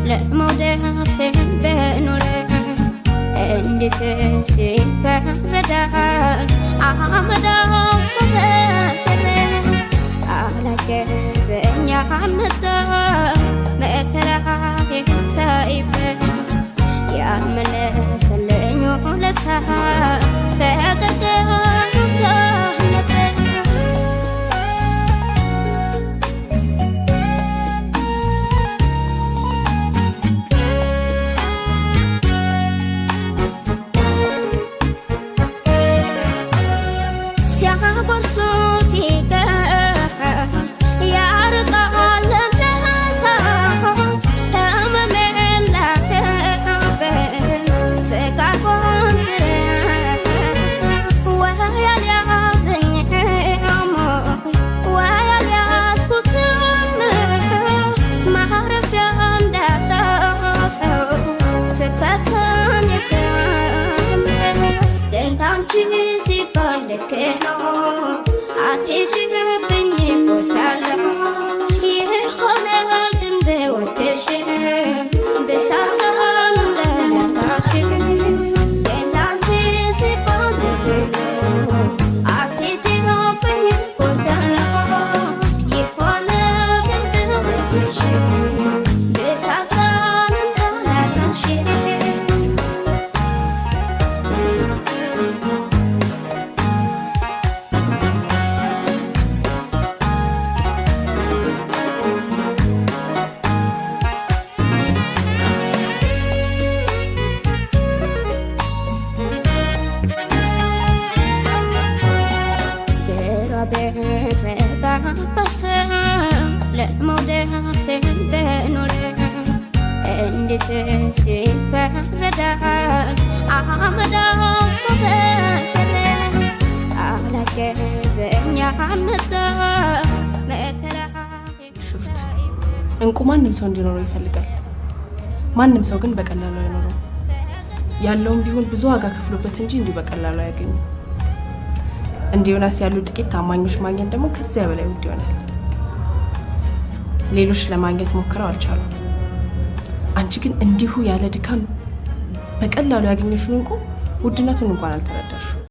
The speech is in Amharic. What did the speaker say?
ለመውደድ በኖረ እንዴት ሲፈረዳል አመዳው ሰፈረ አላገዘኛ መጣ መከራዬ ሳይበት ያመለሰልኝ ውለታ ፈገግታው ነበር ሲያጎርሱት ይገባል ያርቃል ለነሳት ህመሜን ላከበት ስቃዩን ስረሳ ወይ አልያዘኝ ሞት ወይ አልያዝኩትም ማረፊያ እንዳጣ ሰው ስፈተን ግን ላንቺ ሲባል ልክ ነው አትሂጂብኝ እጎዳለሁ ይሆናል ግን ብወድሽ ብሳሳም እንደለታሽ ግን ላንቺ ሲባል ልክ ነው አትሂጂብኝ እጎዳለሁ ይሆናል ግን ብወድሽ ብሳሳም እንደለታሽ በተጋባሰ ለመውደድ በኖረ እንዴት ሲፈረዳል አመዳው ሰፈረ አላገዘኛ መጣ መከራዬ እንቁ ማንም ሰው እንዲኖረው ይፈልጋል። ማንም ሰው ግን በቀላሉ አይኖረው። ያለውም ቢሆን ብዙ ዋጋ ከፍሎበት እንጂ እንዲሁ በቀላሉ አያገኝም። እንዲዮናስ ያሉ ጥቂት ታማኞች ማግኘት ደግሞ ከዚያ በላይ ውድ ይሆናል። ሌሎች ለማግኘት ሞክረው አልቻሉም። አንቺ ግን እንዲሁ ያለ ድካም በቀላሉ ያገኘሽውን እንቁ ውድነቱን እንኳን አልተረዳሽው።